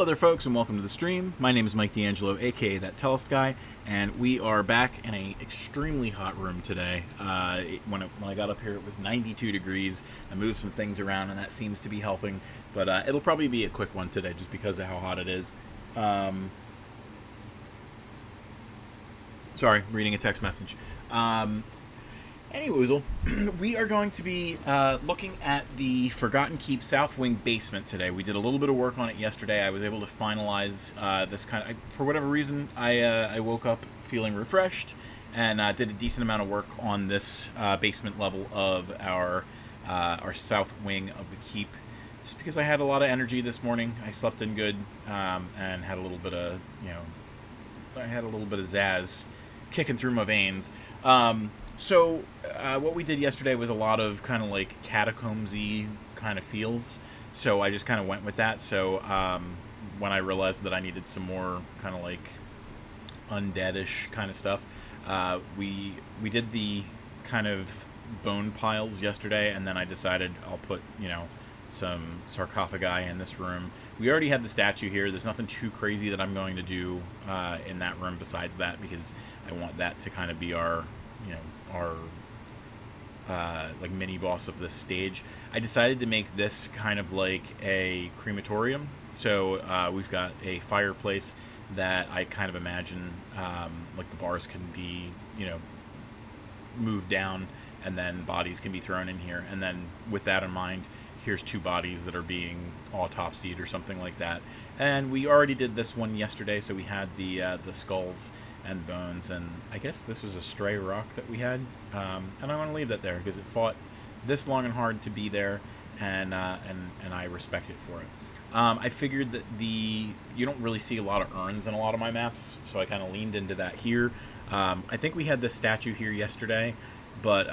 Hello there, folks, and welcome to the stream. My name is Mike D'Angelo, aka that Tellest guy, and we are back in an extremely hot room today. When I got up here, it was 92 degrees. I moved some things around, and that seems to be helping. But it'll probably be a quick one today, just because of how hot it is. Sorry, reading a text message. Anyways, we are going to be looking at the Forgotten Keep South Wing basement today. We did a little bit of work on it yesterday. I was able to finalize this kind of... for whatever reason, I woke up feeling refreshed and did a decent amount of work on this basement level of our South Wing of the Keep. Just because I had a lot of energy this morning. I slept in good and had a little bit of, I had a little bit of zazz kicking through my veins. So what we did yesterday was a lot of kind of like catacombs-y kind of feels. So I just kind of went with that. So when I realized that I needed some more kind of like undead-ish kind of stuff, we did the kind of bone piles yesterday, and then I decided I'll put, some sarcophagi in this room. We already had the statue here. There's nothing too crazy that I'm going to do in that room besides that, because I want that to kind of be our like mini boss of this stage. I decided to make this kind of like a crematorium. So we've got a fireplace that I kind of imagine like the bars can be, moved down, and then bodies can be thrown in here. And then with that in mind, here's two bodies that are being autopsied or something like that. And we already did this one yesterday, so we had the skulls and bones, and I guess this was a stray rock that we had, and I want to leave that there because it fought this long and hard to be there, and I respect it for it. I figured that you don't really see a lot of urns in a lot of my maps, so I kind of leaned into that here. I think we had this statue here yesterday, but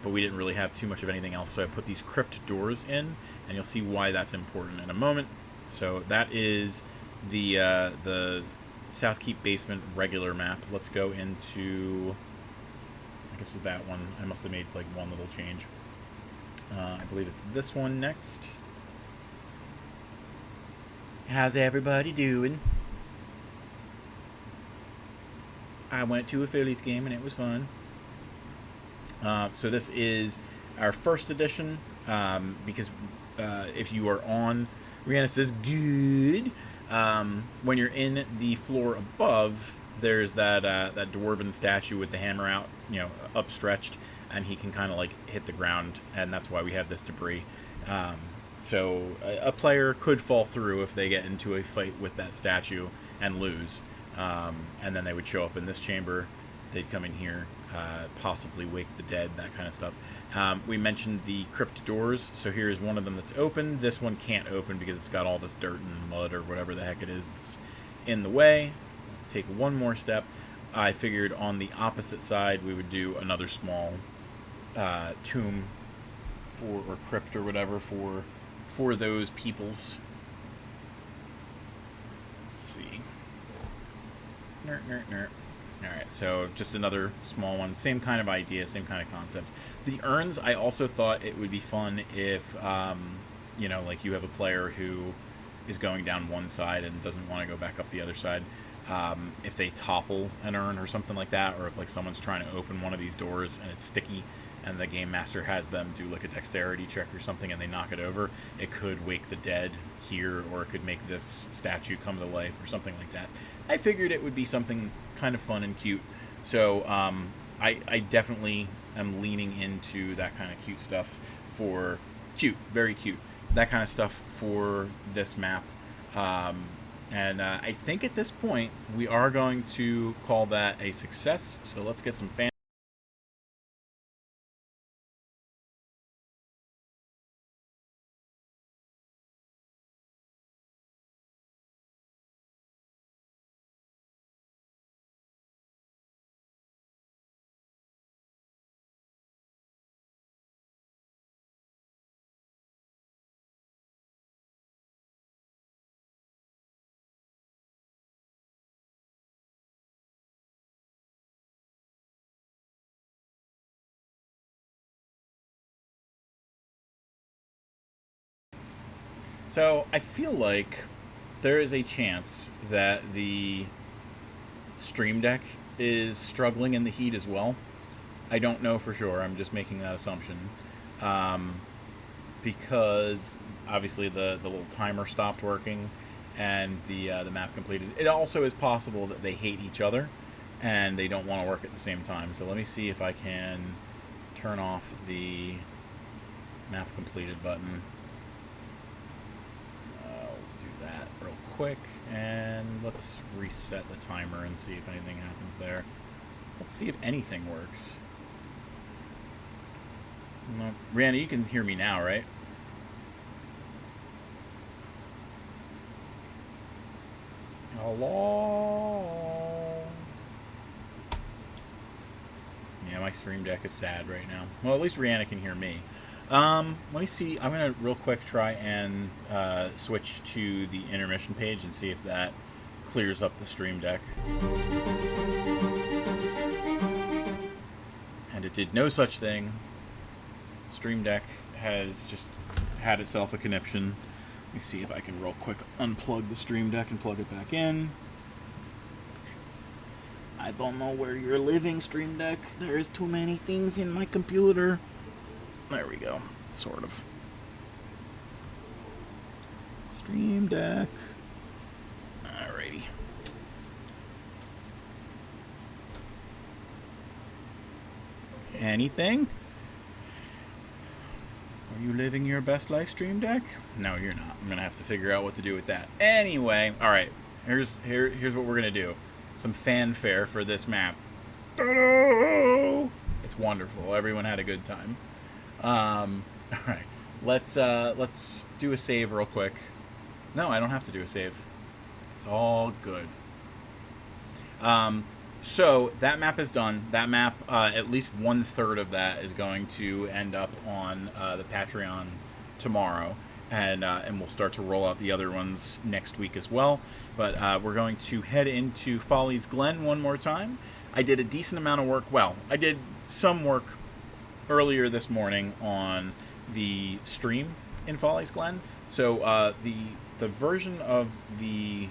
we didn't really have too much of anything else, so I put these crypt doors in, and you'll see why that's important in a moment. So that is the South Keep basement regular map. Let's go into, I guess with that one, I must have made like one little change. I believe it's this one next. How's everybody doing? I went to a Phillies game and it was fun. So this is our first edition, because if you are on, Rihanna says good. When you're in the floor above, there's that dwarven statue with the hammer out, upstretched, and he can kind of like hit the ground, and that's why we have this debris. So a player could fall through if they get into a fight with that statue and lose, and then they would show up in this chamber. They'd come in here, possibly wake the dead, that kind of stuff. We mentioned the crypt doors, so here's one of them that's open. This one can't open because it's got all this dirt and mud or whatever the heck it is that's in the way. Let's take one more step. I figured on the opposite side we would do another small tomb or crypt or whatever for those peoples. Let's see. Alright, so just another small one. Same kind of idea, same kind of concept. The urns, I also thought it would be fun if, like you have a player who is going down one side and doesn't want to go back up the other side. If they topple an urn or something like that, or if like someone's trying to open one of these doors and it's sticky, and the game master has them do like a dexterity check or something and they knock it over, it could wake the dead here, or it could make this statue come to life or something like that. I figured it would be something kind of fun and cute. So I definitely am leaning into that kind of cute stuff for very cute, that kind of stuff for this map. And I think at this point we are going to call that a success. So let's get some fan. So I feel like there is a chance that the Stream Deck is struggling in the heat as well. I don't know for sure. I'm just making that assumption. Because obviously the little timer stopped working and the map completed. It also is possible that they hate each other and they don't want to work at the same time. So let me see if I can turn off the map completed button. I'll do that real quick, and let's reset the timer and see if anything happens there. Let's see if anything works. No. Rihanna, you can hear me now, right? Hello? Yeah, my Stream Deck is sad right now. Well, at least Rihanna can hear me. Let me see. I'm going to real quick try and switch to the intermission page and see if that clears up the Stream Deck. And it did no such thing. Stream Deck has just had itself a conniption. Let me see if I can real quick unplug the Stream Deck and plug it back in. I don't know where you're living, Stream Deck. There's too many things in my computer. There we go. Sort of. Stream Deck. Alrighty. Anything? Are you living your best life, Stream Deck? No, you're not. I'm gonna have to figure out what to do with that. Anyway, all right. Here's what we're gonna do. Some fanfare for this map. It's wonderful. Everyone had a good time. All right. Let's do a save real quick. No, I don't have to do a save. It's all good. So that map is done. That map, at least 1/3 of that is going to end up on the Patreon tomorrow, and we'll start to roll out the other ones next week as well. But we're going to head into Folly's Glen one more time. I did a decent amount of work. Well, I did some work earlier this morning on the stream in Folly's Glen. So the version of the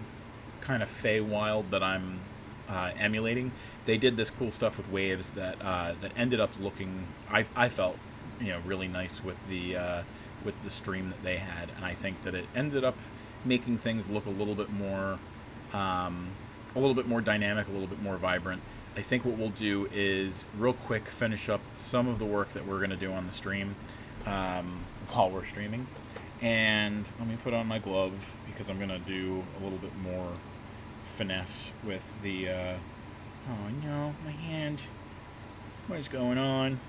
kind of Feywild that I'm emulating, they did this cool stuff with waves that ended up looking, I felt, really nice with the stream that they had, and I think that it ended up making things look a little bit more dynamic, a little bit more vibrant. I think what we'll do is real quick finish up some of the work that we're going to do on the stream while we're streaming, and let me put on my glove because I'm going to do a little bit more finesse with the oh no, my hand, what is going on?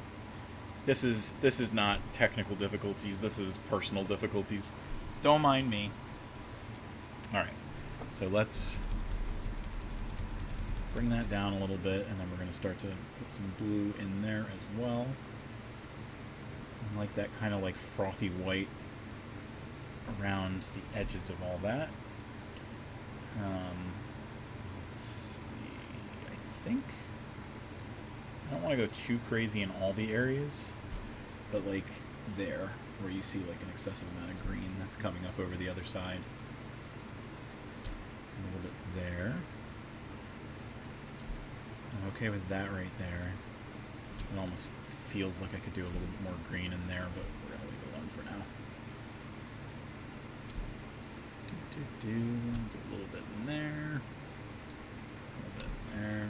This is not technical difficulties, this is personal difficulties, don't mind me. Alright, so let's bring that down a little bit, and then we're going to start to put some blue in there as well, and like that kind of like frothy white around the edges of all that. Let's see, I think I don't want to go too crazy in all the areas, but like there, where you see like an excessive amount of green that's coming up over the other side. A little bit there. I'm okay with that right there. It almost feels like I could do a little bit more green in there, but we're going to leave it alone for now. Do a little bit in there. A little bit in there.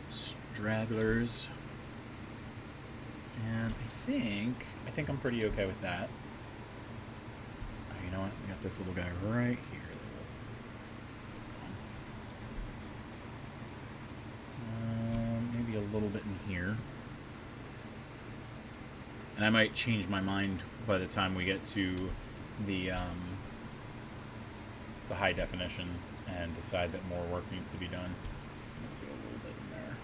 Stragglers. And I think I'm pretty okay with that. Oh, you know what? We got this little guy right here. Maybe a little bit in here. And I might change my mind by the time we get to the high definition and decide that more work needs to be done. Do a little bit in there.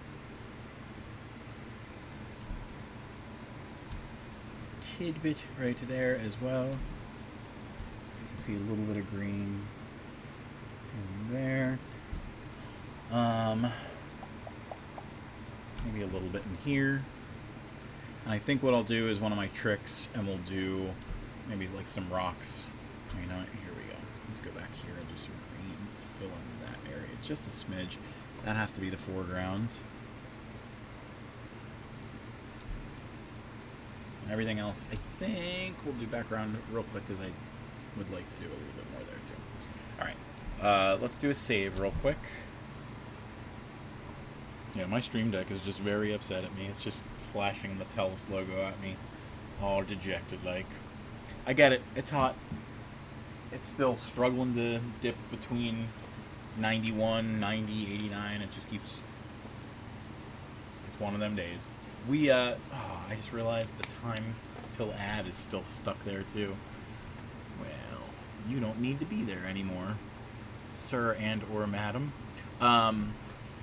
Tidbit right there as well. You can see a little bit of green in there. Maybe a little bit in here. And I think what I'll do is one of my tricks, and we'll do maybe like some rocks. You know what? Here we go. Let's go back here and do some green, fill in that area just a smidge. That has to be the foreground. And everything else, I think we'll do background real quick because I would like to do a little bit more there too. Alright, let's do a save real quick. Yeah, my Stream Deck is just very upset at me. It's just flashing the Tellest logo at me, all dejected like. I get it, it's hot. It's still struggling to dip between 91, 90, 89. It just keeps... It's one of them days. I just realized the time till ad is still stuck there too. Well, you don't need to be there anymore, sir and or madam.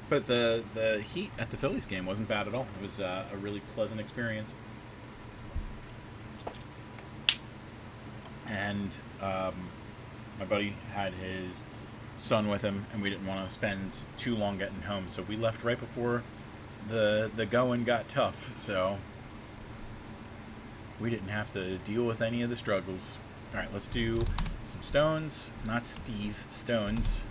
But the heat at the Phillies game wasn't bad at all. It was a really pleasant experience. And my buddy had his son with him, and we didn't want to spend too long getting home, so we left right before the going got tough, so we didn't have to deal with any of the struggles. Alright, let's do some stones, not stees, stones.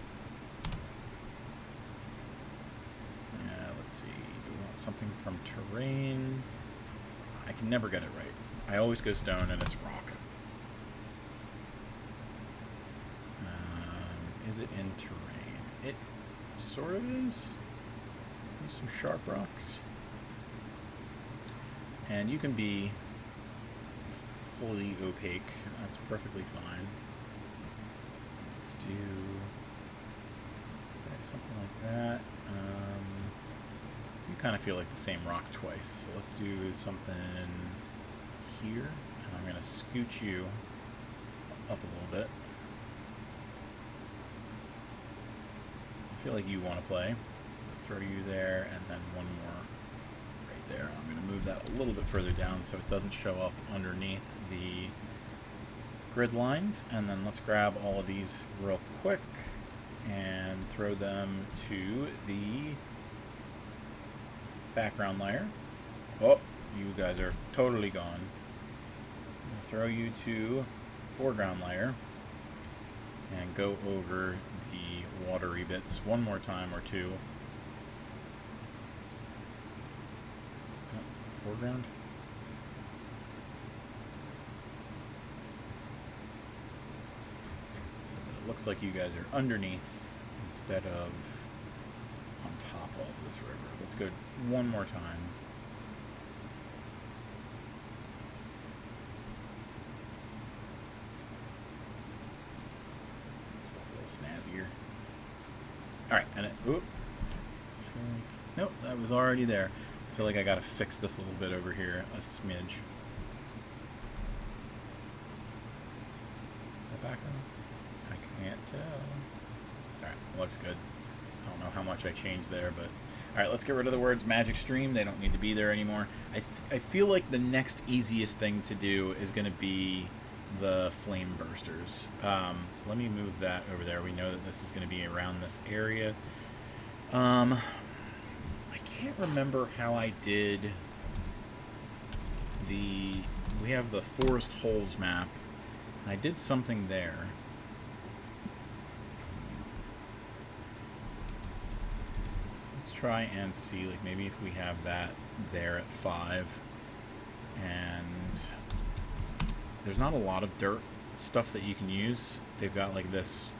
Let's see, do we want something from terrain? I can never get it right. I always go stone and it's rock. Is it in terrain? It sort of is. There's some sharp rocks. And you can be fully opaque. That's perfectly fine. Let's do something like that. You kind of feel like the same rock twice. So let's do something here. And I'm going to scooch you up a little bit. I feel like you want to play. Throw you there, and then one more right there. I'm going to move that a little bit further down so it doesn't show up underneath the grid lines. And then let's grab all of these real quick and throw them to the background layer. Oh, you guys are totally gone. I'll throw you to foreground layer and go over the watery bits one more time or two. Oh, foreground. So that it looks like you guys are underneath instead of on top of this river. Let's go one more time. It's a little snazzier. Alright, and it... Oop. Nope, that was already there. I feel like I gotta fix this a little bit over here, a smidge. The background? I can't tell. Alright, looks good. I don't know how much I changed there, but... Alright, let's get rid of the words Magic Stream. They don't need to be there anymore. I feel like the next easiest thing to do is going to be the flame bursters. So let me move that over there. We know that this is going to be around this area. I can't remember how I did the... We have the Forest Holes map. I did something there. Let's try and see, like, maybe if we have that there at 5. And there's not a lot of dirt stuff that you can use. They've got, like, this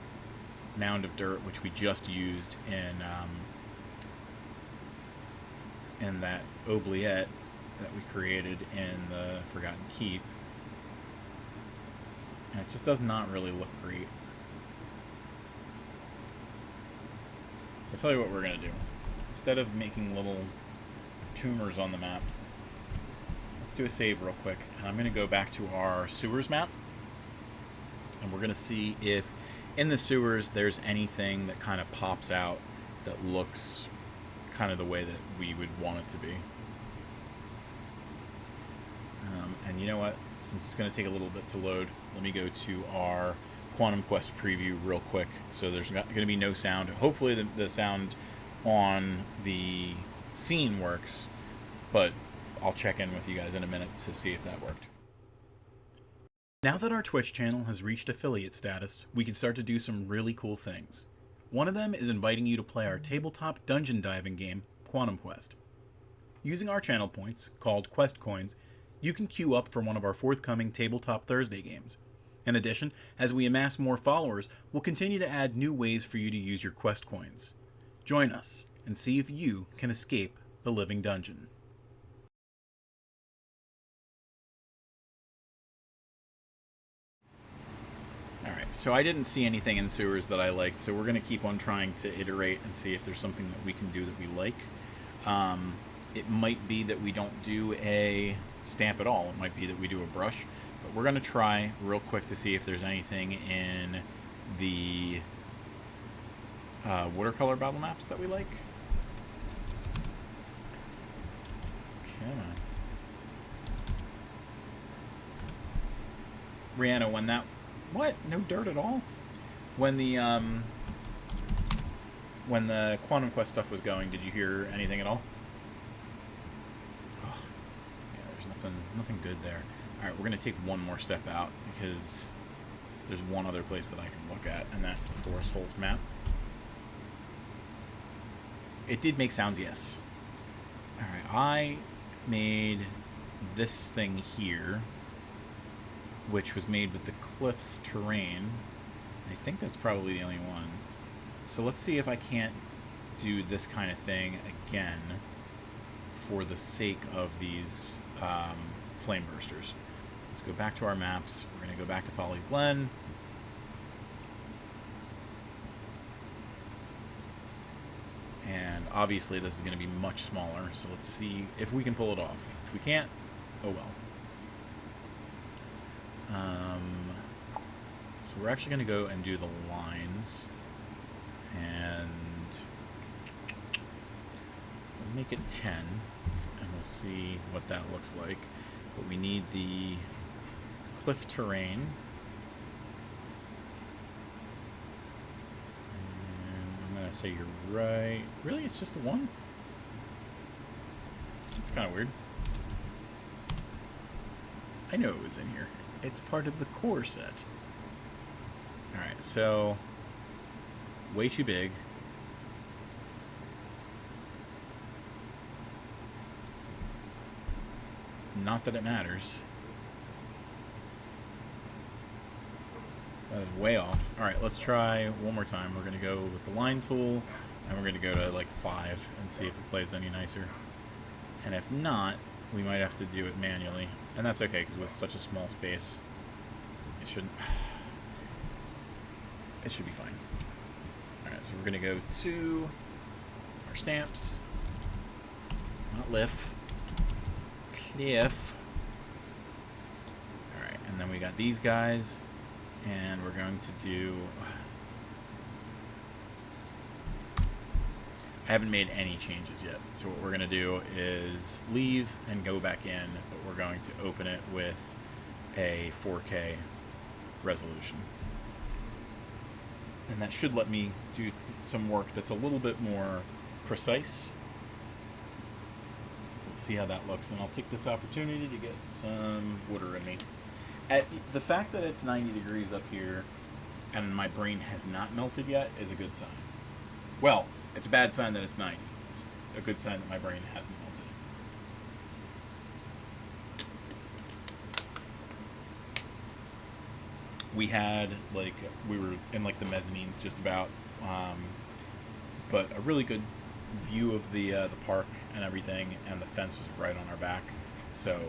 mound of dirt, which we just used in that oubliette that we created in the Forgotten Keep. And it just does not really look great. So I'll tell you what we're going to do. Instead of making little tumors on the map, let's do a save real quick. And I'm going to go back to our sewers map. And we're going to see if in the sewers there's anything that kind of pops out that looks kind of the way that we would want it to be. And you know what? Since it's going to take a little bit to load, let me go to our Quantum Quest preview real quick. So there's going to be no sound. Hopefully the sound on the scene works, but I'll check in with you guys in a minute to see if that worked. Now that our Twitch channel has reached affiliate status, we can start to do some really cool things. One of them is inviting you to play our tabletop dungeon diving game, Quantum Quest. Using our channel points, called Quest Coins, you can queue up for one of our forthcoming Tabletop Thursday games. In addition, as we amass more followers, we'll continue to add new ways for you to use your Quest Coins. Join us and see if you can escape the living dungeon. Alright, so I didn't see anything in sewers that I liked, so we're going to keep on trying to iterate and see if there's something that we can do that we like. It might be that we don't do a stamp at all. It might be that we do a brush. But we're going to try real quick to see if there's anything in the watercolor battle maps that we like. Come on. Rihanna, when that... What? No dirt at all? When the Quantum Quest stuff was going, did you hear anything at all? Oh, yeah, there's nothing good there. Alright, we're going to take one more step out, because there's one other place that I can look at, and that's the Forest Holes map. It did make sounds, yes. Alright, I made this thing here, which was made with the Cliffs terrain. I think that's probably the only one. So let's see if I can't do this kind of thing again for the sake of these flame bursters. Let's go back to our maps. We're going to go back to Folly's Glen. And obviously this is going to be much smaller, so let's see if we can pull it off. If we can't, oh well. So we're actually going to go and do the lines, and we'll make it 10, and we'll see what that looks like. But we need the cliff terrain, and I'm going to say you're right. Really? It's just the one? It's kind of weird. I know it was in here. It's part of the core set. Alright, so way too big. Not that it matters. That is way off. Alright, let's try one more time. We're going to go with the line tool, and we're going to go to like 5 and see if it plays any nicer. And if not, we might have to do it manually. And that's okay, because with such a small space, it should be fine. Alright, so we're going to go to our stamps. Not lift. Cliff. Alright, and then we got these guys. And we're going to do... I haven't made any changes yet. So what we're going to do is leave and go back in, but we're going to open it with a 4K resolution. And that should let me do some work that's a little bit more precise. We'll see how that looks, and I'll take this opportunity to get some water in me. The fact that it's 90 degrees up here and my brain has not melted yet is a good sign. Well, it's a bad sign that it's 90. It's a good sign that my brain hasn't melted. We had, like, we were in, like, the mezzanines just about, but a really good view of the park and everything, and the fence was right on our back, so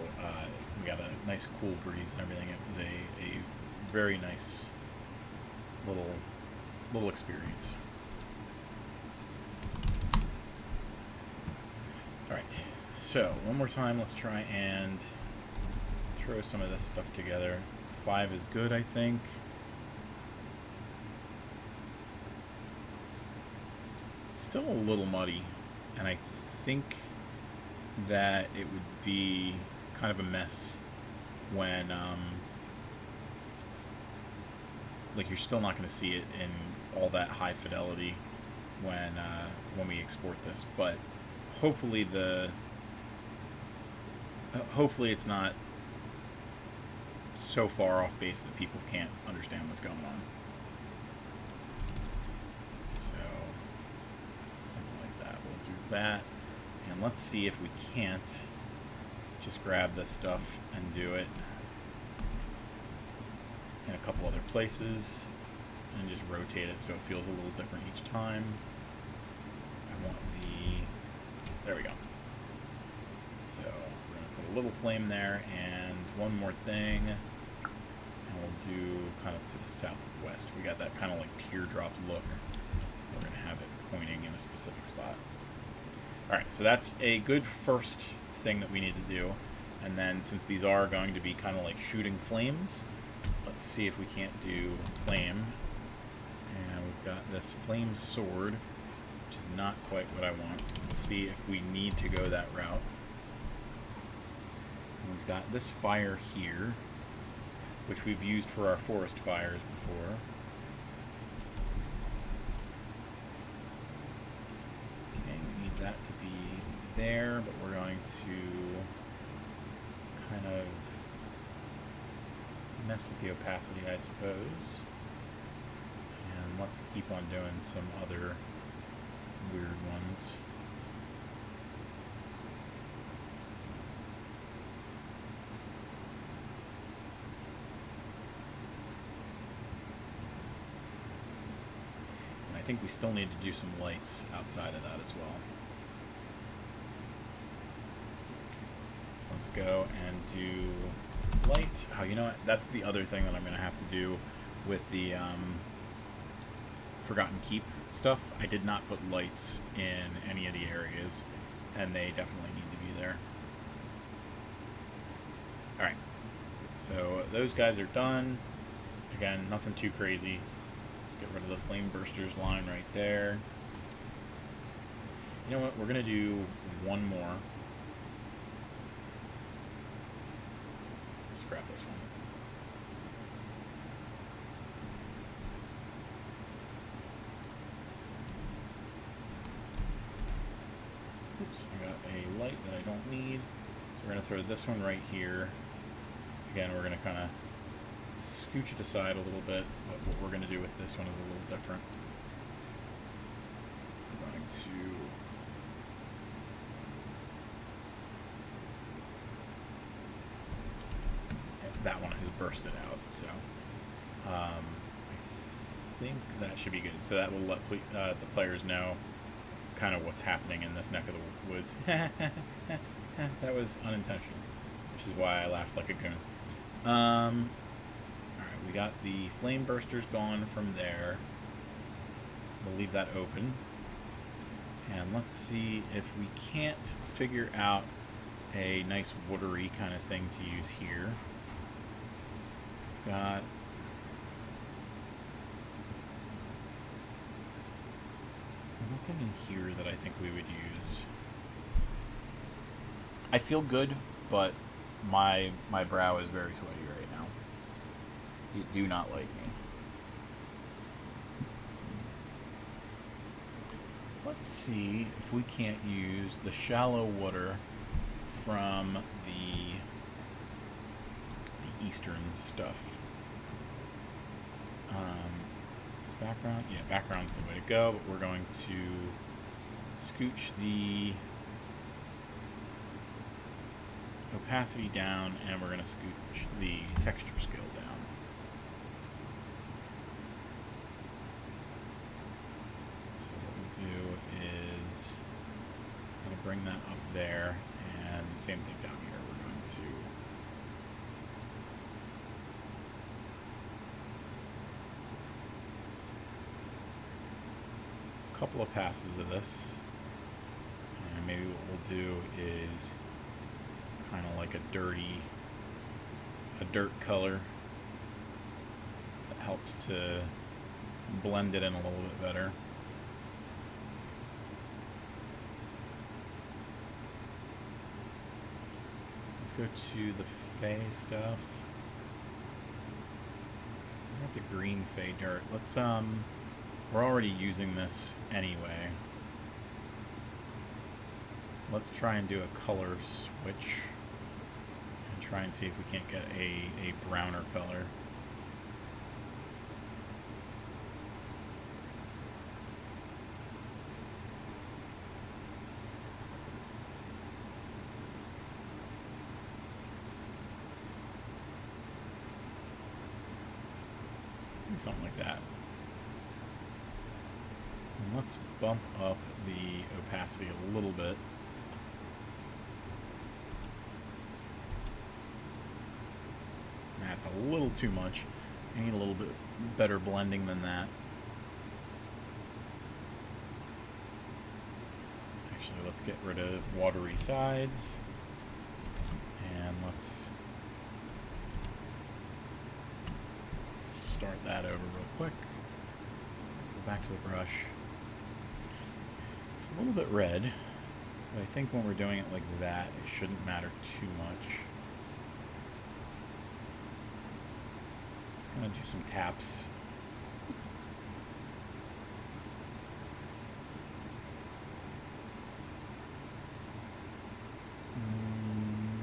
we got a nice cool breeze and everything. It was a very nice little experience. Alright, so one more time, let's try and throw some of this stuff together. 5 is good, I think. Still a little muddy, and I think that it would be kind of a mess when, like, you're still not going to see it in all that high fidelity when we export this, but hopefully the hopefully it's not so far off base that people can't understand what's going on. So something like that. We'll do that, and let's see if we can't just grab this stuff and do it in a couple other places and just rotate it so it feels a little different each time. I want there we go. So we're going to put a little flame there, and one more thing, and we'll do kind of to the southwest. We got that kind of like teardrop look. We're going to have it pointing in a specific spot. Alright, so that's a good first thing that we need to do. And then since these are going to be kind of like shooting flames, let's see if we can't do flame. And we've got this flame sword, which is not quite what I want. We'll see if we need to go that route. And we've got this fire here, which we've used for our forest fires before. Okay, we need that to be there, but we're going to kind of mess with the opacity, I suppose. And let's keep on doing some other weird ones. And I think we still need to do some lights outside of that as well. So let's go and do light. Oh, you know what? That's the other thing that I'm going to have to do with the Forgotten Keep stuff. I did not put lights in any of the areas, and they definitely need to be there. Alright, so those guys are done. Again, nothing too crazy. Let's get rid of the Flame Bursters line right there. You know what? We're going to do one more. Just grab this one. Oops, I got a light that I don't need. So we're going to throw this one right here. Again, we're going to kind of scooch it aside a little bit, but what we're going to do with this one is a little different. We're going to that one has bursted out, so I think that should be good. So that will let the players know kind of what's happening in this neck of the woods. That was unintentional, which is why I laughed like a goon. Alright, we got the flame bursters gone from there. We'll leave that open. And let's see if we can't figure out a nice watery kind of thing to use here. Got nothing in here that I think we would use. I feel good, but my brow is very sweaty right now. You do not like me. Let's see if we can't use the shallow water from the eastern stuff. Is background? Yeah, background's the way to go, but we're going to scooch the opacity down, and we're going to scooch the texture scale down. So what we'll do is I'm going to bring that up there, and same thing down here. We're going to couple of passes of this, and maybe what we'll do is kind of like a dirt color that helps to blend it in a little bit better. Let's go to the Fey stuff. I want the green Fey dirt. Let's we're already using this anyway. Let's try and do a color switch. try and see if we can't get a browner color. Something like that. And let's bump up the opacity a little bit. That's a little too much. I need a little bit better blending than that. Actually, let's get rid of watery sides. And let's start that over real quick. Go back to the brush. It's a little bit red, but I think when we're doing it like that, it shouldn't matter too much. Just gonna do some taps.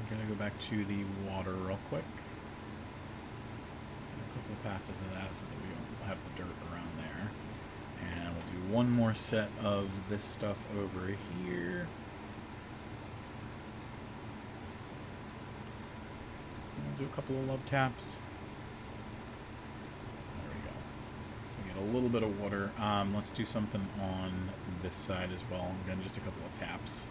Gonna go back to the water real quick. Passes of that so that we don't have the dirt around there. And we'll do one more set of this stuff over here. And we'll do a couple of love taps. There we go. We get a little bit of water. Let's do something on this side as well. Again, just a couple of taps.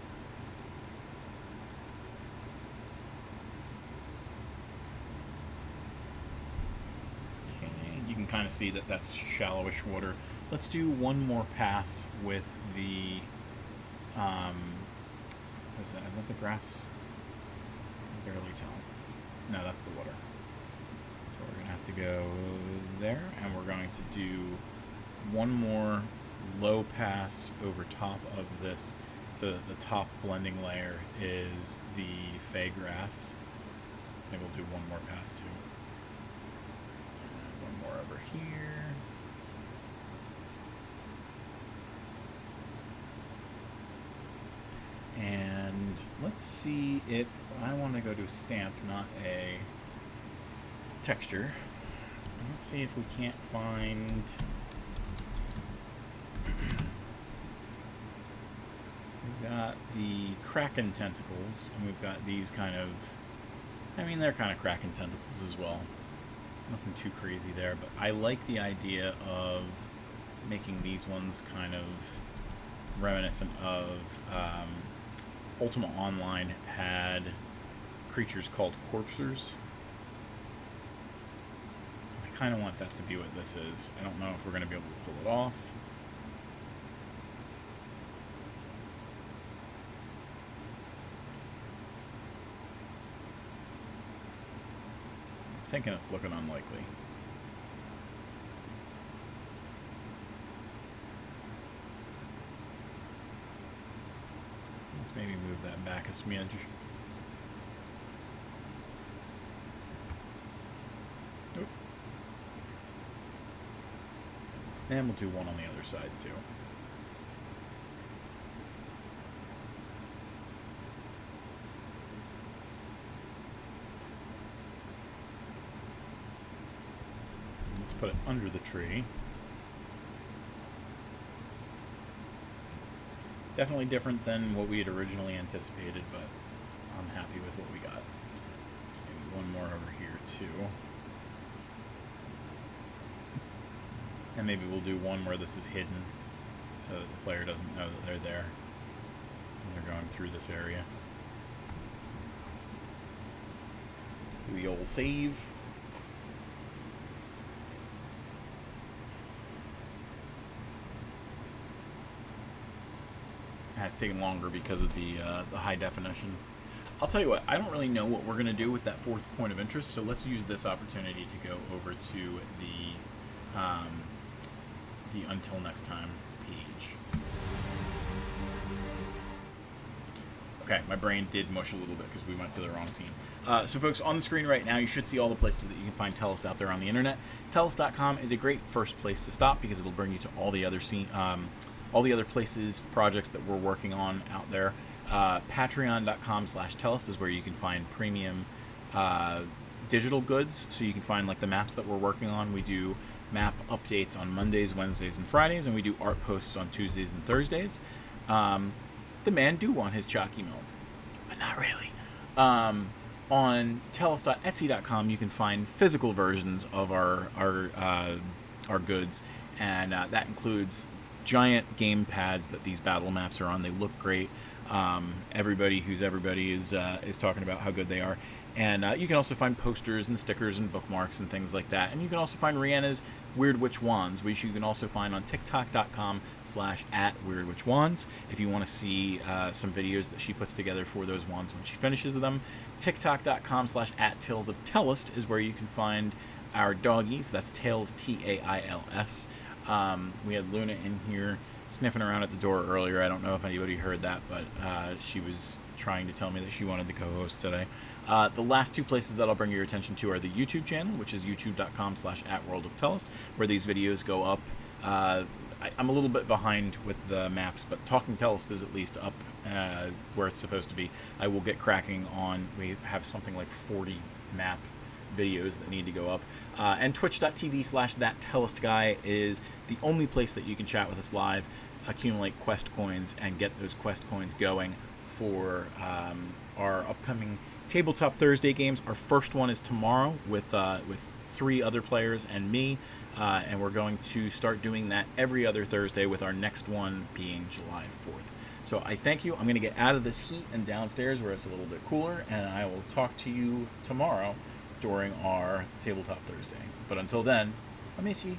Kind of see that that's shallowish water. Let's do one more pass with the what is that? Is that the grass? I can barely tell. No, that's the water. So we're gonna have to go there, and we're going to do one more low pass over top of this so that the top blending layer is the fey grass. Maybe we'll do one more pass too. More over here. And let's see if I want to go to a stamp, not a texture. Let's see if we can't find. We've got the Kraken tentacles, and we've got these kind of. I mean, they're kind of Kraken tentacles as well. Nothing too crazy there, but I like the idea of making these ones kind of reminiscent of Ultima Online had creatures called corpsers. I kind of want that to be what this is. I don't know if we're going to be able to pull it off. Thinking it's looking unlikely. Let's maybe move that back a smidge. Oop. And we'll do one on the other side too. Put it under the tree. Definitely different than what we had originally anticipated, but I'm happy with what we got. Maybe one more over here too. And maybe we'll do one where this is hidden so that the player doesn't know that they're there when they're going through this area. Do the old save. It's taking longer because of the high definition. I'll tell you what, I don't really know what we're going to do with that fourth point of interest, so let's use this opportunity to go over to the Until Next Time page. Okay, my brain did mush a little bit because we went to the wrong scene. So folks, on the screen right now, you should see all the places that you can find Tellest out there on the internet. Tellest.com is a great first place to stop because it'll bring you to all the other places, projects that we're working on out there. Patreon.com/Tellest is where you can find premium digital goods, so you can find like the maps that we're working on. We do map updates on Mondays, Wednesdays, and Fridays, and we do art posts on Tuesdays and Thursdays. The man do want his chalky milk, but not really. On Tellest.etsy.com, you can find physical versions of our goods, and that includes giant game pads that these battle maps are on. They look great. Everybody is talking about how good they are. And you can also find posters and stickers and bookmarks and things like that. And you can also find Rhianna's Weird Witch Wands, which you can also find on TikTok.com/@WeirdWitchWands. If you want to see some videos that she puts together for those wands when she finishes them, TikTok.com/@TalesOfTellest is where you can find our doggies. That's Tails, Tails. We had Luna in here sniffing around at the door earlier. I don't know if anybody heard that, but she was trying to tell me that she wanted the co-host today. The last two places that I'll bring your attention to are the YouTube channel, which is youtube.com/@WorldOfTellest, where these videos go up. I'm a little bit behind with the maps, but Talking Tellest is at least up where it's supposed to be. I will get cracking on. We have something like 40 map videos that need to go up. And twitch.tv/ThatTellestGuy is the only place that you can chat with us live, accumulate quest coins, and get those quest coins going for our upcoming Tabletop Thursday games. Our first one is tomorrow with 3 other players and me, and we're going to start doing that every other Thursday, with our next one being July 4th. So I thank you. I'm going to get out of this heat and downstairs where it's a little bit cooler, and I will talk to you tomorrow during our Tabletop Thursday. But until then, I miss you.